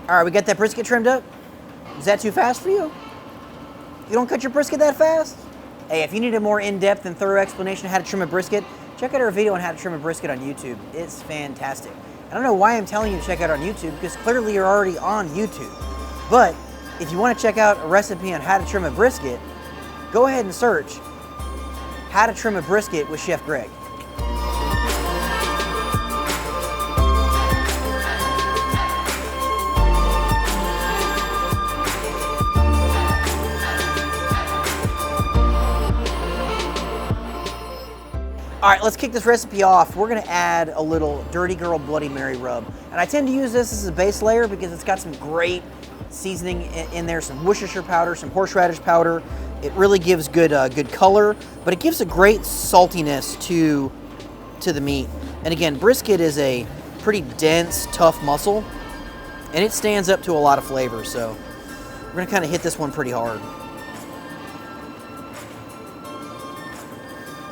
All right, we got that brisket trimmed up. Is that too fast for you? You don't cut your brisket that fast? Hey, if you need a more in-depth and thorough explanation of how to trim a brisket, check out our video on how to trim a brisket on YouTube. It's fantastic. I don't know why I'm telling you to check out on YouTube, because clearly you're already on YouTube. But if you want to check out a recipe on how to trim a brisket, go ahead and search How to Trim a Brisket with Chef Greg. All right, let's kick this recipe off. We're gonna add a little Dirty Girl Bloody Mary rub. And I tend to use this as a base layer because it's got some great seasoning in there, some Worcestershire powder, some horseradish powder. It really gives good color, but it gives a great saltiness to the meat. And again, brisket is a pretty dense, tough muscle, and it stands up to a lot of flavor. So we're gonna kind of hit this one pretty hard.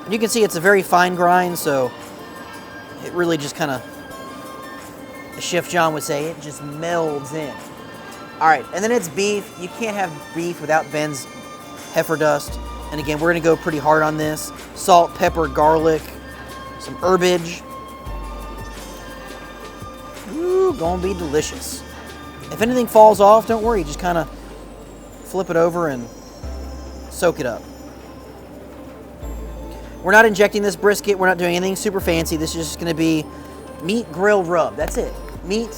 And you can see it's a very fine grind, so it really just kind of, as Chef John would say, it just melds in. All right, and then it's beef. You can't have beef without Ben's heifer dust. And again, we're gonna go pretty hard on this. Salt, pepper, garlic, some herbage. Ooh, gonna be delicious. If anything falls off, don't worry, just kind of flip it over and soak it up. We're not injecting this brisket. We're not doing anything super fancy. This is just gonna be meat grill rub. That's it. Meat,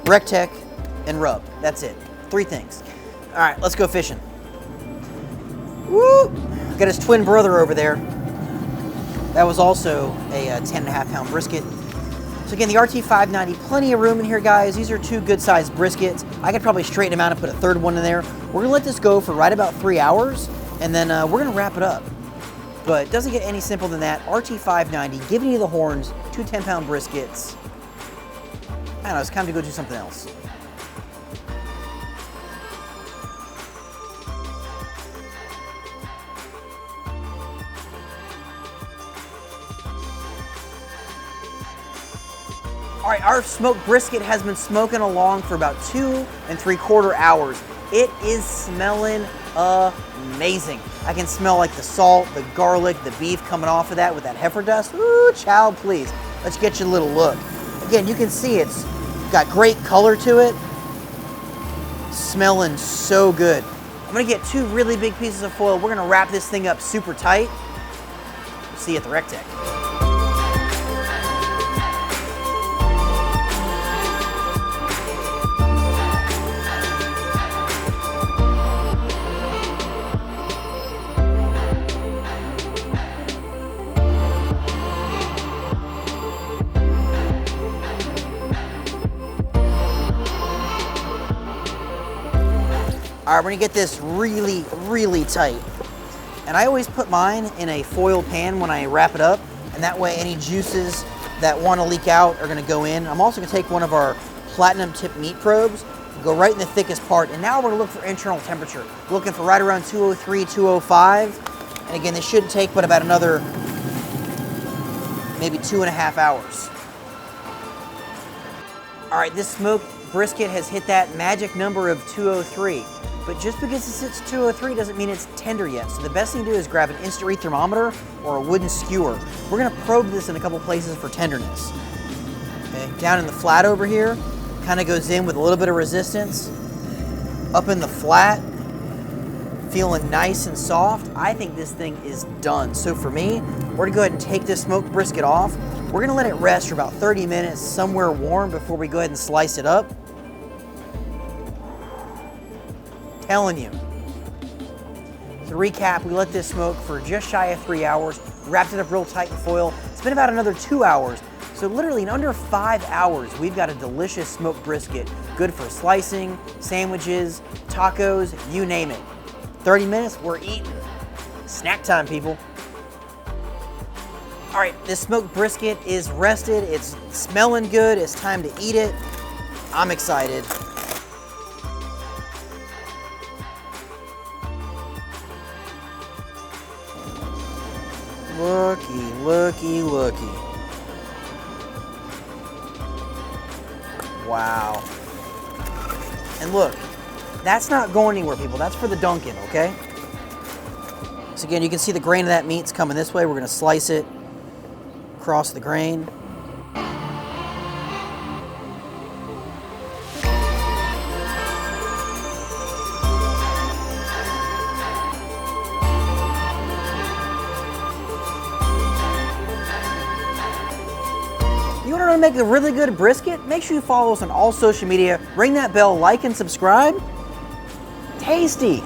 recteq, and rub. That's it. 3 things. All right, let's go fishing. Woo! Got his twin brother over there. That was also a 10.5-pound brisket. So again, the RT590, plenty of room in here, guys. These are 2 good-sized briskets. I could probably straighten them out and put a 3rd one in there. We're gonna let this go for right about 3 hours, and then we're gonna wrap it up. But it doesn't get any simpler than that. RT590, giving you the horns, 2 10-pound briskets. I don't know, it's time to go do something else. All right, our smoked brisket has been smoking along for about 2 3/4 hours. It is smelling amazing. I can smell like the salt, the garlic, the beef coming off of that with that heifer dust. Ooh, child, please. Let's get you a little look. Again, you can see it's got great color to it. Smelling so good. I'm gonna get 2 really big pieces of foil. We're gonna wrap this thing up super tight. See you at the recteq. All right, we're gonna get this really, really tight. And I always put mine in a foil pan when I wrap it up, and that way any juices that wanna leak out are gonna go in. I'm also gonna take one of our platinum tip meat probes, go right in the thickest part, and now we're gonna look for internal temperature. We're looking for right around 203, 205. And again, this shouldn't take but about another, maybe 2.5 hours. All right, this smoked brisket has hit that magic number of 203. But just because it sits 203 doesn't mean it's tender yet. So the best thing to do is grab an instant read thermometer or a wooden skewer. We're gonna probe this in a couple places for tenderness. Okay, down in the flat over here, kind of goes in with a little bit of resistance. Up in the flat, feeling nice and soft. I think this thing is done. So for me, we're gonna go ahead and take this smoked brisket off. We're gonna let it rest for about 30 minutes somewhere warm before we go ahead and slice it up. Telling you. To recap, we let this smoke for just shy of 3 hours, wrapped it up real tight in foil. It's been about another 2 hours. So literally in under 5 hours, we've got a delicious smoked brisket, good for slicing, sandwiches, tacos, you name it. 30 minutes, we're eating. Snack time, people. All right, this smoked brisket is rested. It's smelling good. It's time to eat it. I'm excited. Looky, looky, looky. Wow. And look, that's not going anywhere, people. That's for the Dunkin', okay? So again, you can see the grain of that meat's coming this way. We're gonna slice it across the grain. You want to make a really good brisket? Make sure you follow us on all social media. Ring that bell, like and subscribe. Tasty.